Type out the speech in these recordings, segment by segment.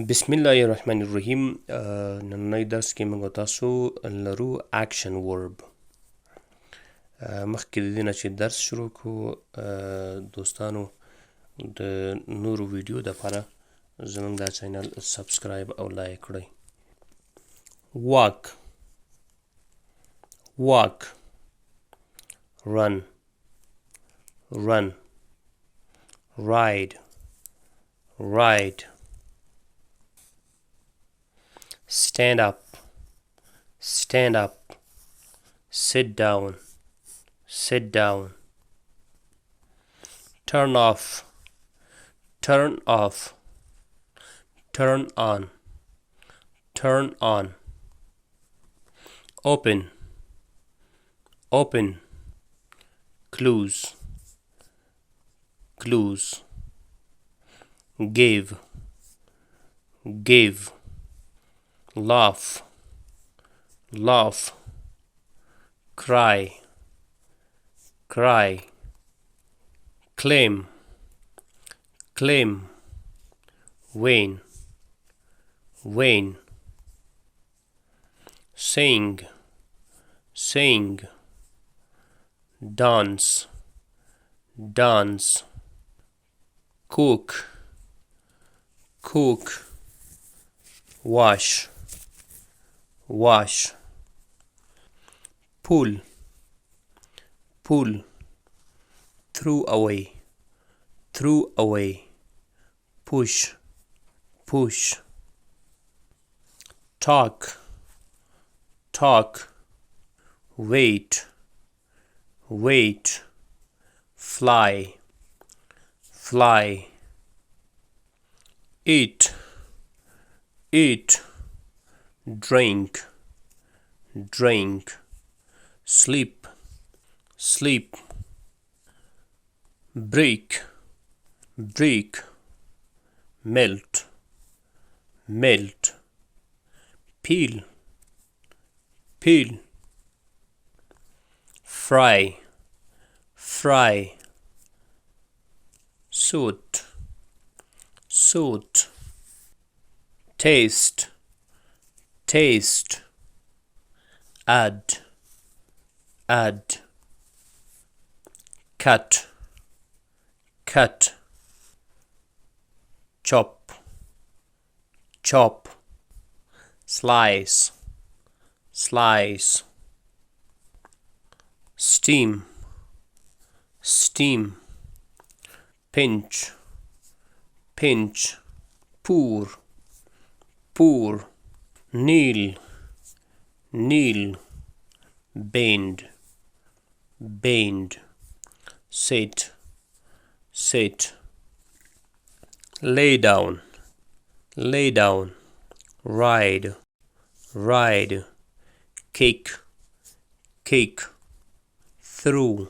بسم الله الرحمن الرحیم. نننی درس کې موږ تاسو لرو اکشن ورب. مخکې د دې نه چې درس شروع کړو دوستانو د نورو ویډیو دپاره زموږ دا چینل سبسکرایب او لایک کړئ. walk walk run run ride ride stand up stand up sit down sit down turn off turn off turn on turn on open open close close give give laugh laugh cry cry claim claim wane wane sing sing dance dance cook cook wash wash pull pull throw away throw away push push talk talk wait wait fly fly eat eat drink drink sleep sleep break break melt melt peel peel fry fry suit suit taste taste add add cut cut chop chop slice slice steam steam pinch pinch pour pour kneel kneel bend bend sit sit lay down lay down ride ride kick kick through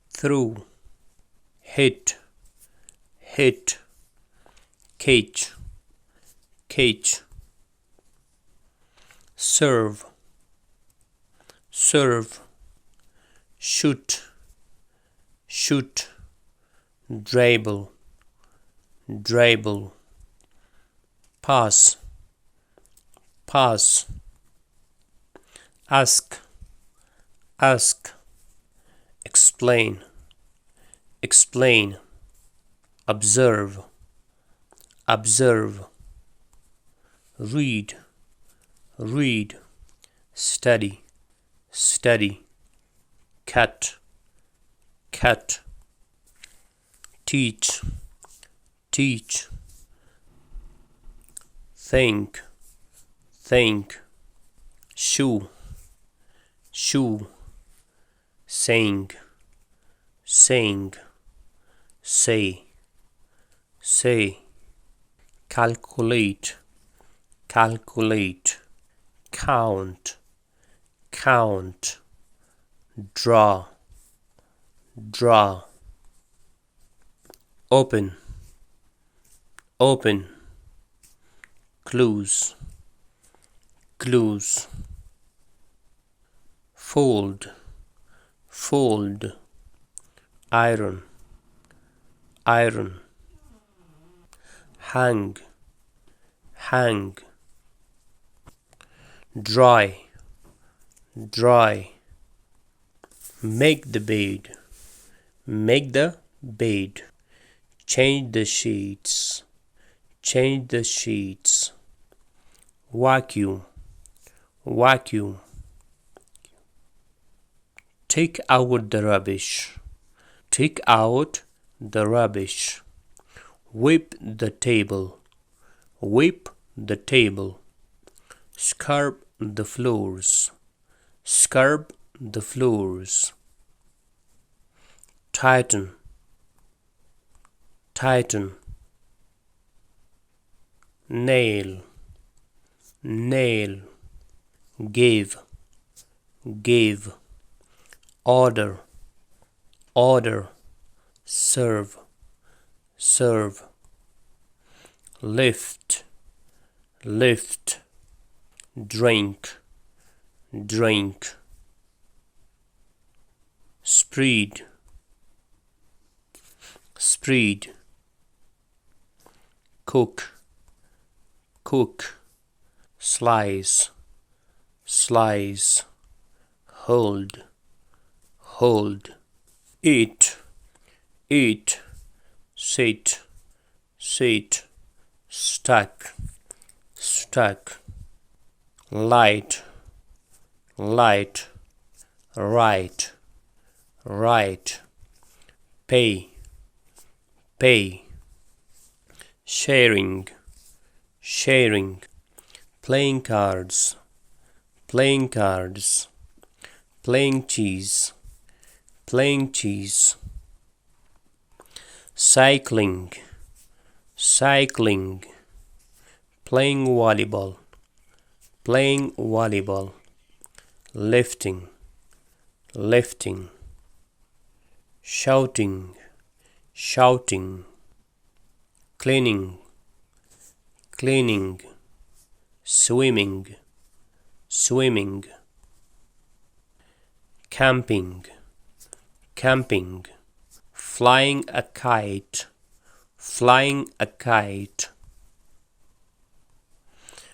through hit hit catch catch serve serve shoot shoot dribble dribble pass pass ask ask explain explain observe observe read read study study cut cut teach teach think think shoe shoe sing sing say say calculate calculate count count draw draw open open close close fold fold iron iron hang hang, dry, dry. Make the bed, make the bed. Change the sheets, change the sheets. Vacuum, vacuum. Take out the rubbish, take out the rubbish. Whip the table, whip the table. Scrub the floors, scrub the floors. Tighten, tighten. Nail, nail. Give, give. Order, order. Serve, serve. Lift, lift. Drink, drink. Spread, spread. Cook, cook. Slice, slice. Hold, hold. Eat, eat. Sit, sit. Stuck, stuck. Light, light. Right, right. Pay, pay. Sharing, sharing. Playing cards, playing cards. Playing cheese, playing cheese. Cycling, cycling. Playing volleyball, playing volleyball. Lifting, lifting. Shouting, shouting. Cleaning, cleaning. Swimming, swimming. Camping, camping. Flying a kite, flying a kite.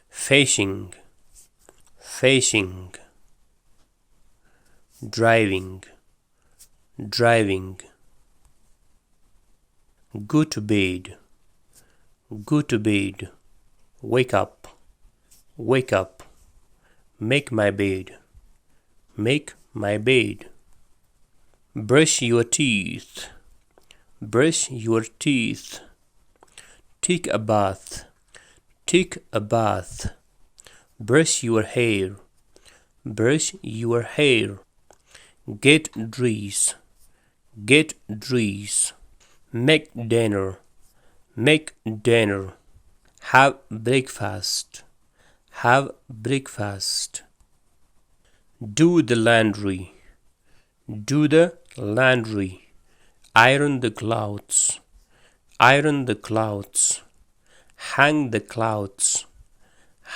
Fishing, fishing. Driving, driving. Go to bed, go to bed. Wake up, wake up. Make my bed, make my bed. Brush your teeth, brush your teeth. Take a bath, take a bath. Brush your hair, brush your hair. Get dressed, get dressed. Make dinner, make dinner. Have breakfast, have breakfast. Do the laundry, do the laundry. Iron the clothes, iron the clothes. Hang the clothes,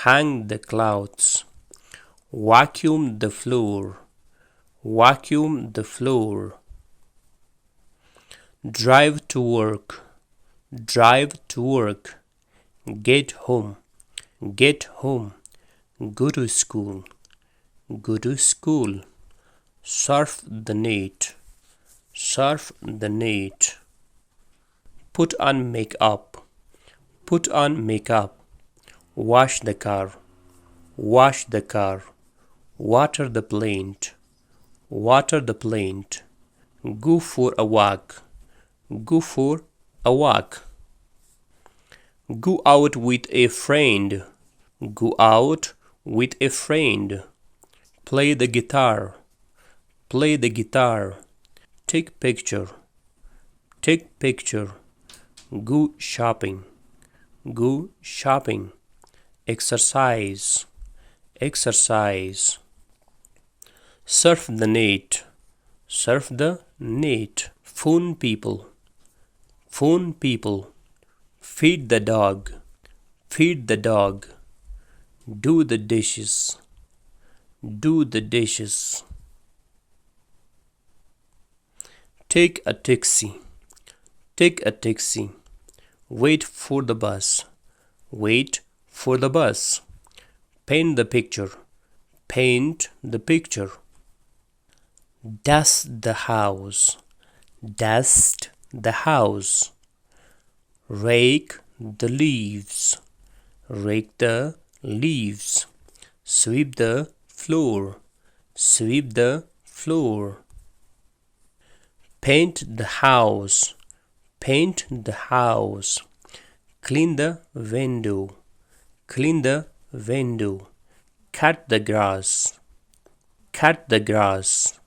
hang the clothes. Vacuum the floor, vacuum the floor. Drive to work, drive to work. Get home, get home. Go to school, go to school. Surf the net, surf the net. Put on makeup, put on makeup. Wash the car, wash the car. Water the plant, water the plant. Go for a walk, go for a walk. Go out with a friend, go out with a friend. Play the guitar, play the guitar. Take picture, take picture. Go shopping, go shopping. Exercise, exercise. Surf the net, surf the net. Phone people, phone people. Feed the dog, feed the dog. Do the dishes, do the dishes. Take a taxi, take a taxi. Wait for the bus, wait For the bus. Paint the picture. Paint the picture. Dust the house. Dust the house. Rake the leaves. Rake the leaves. Sweep the floor. Sweep the floor. Paint the house. Paint the house. Clean the window. Clean the window. Cut the grass. Cut the grass.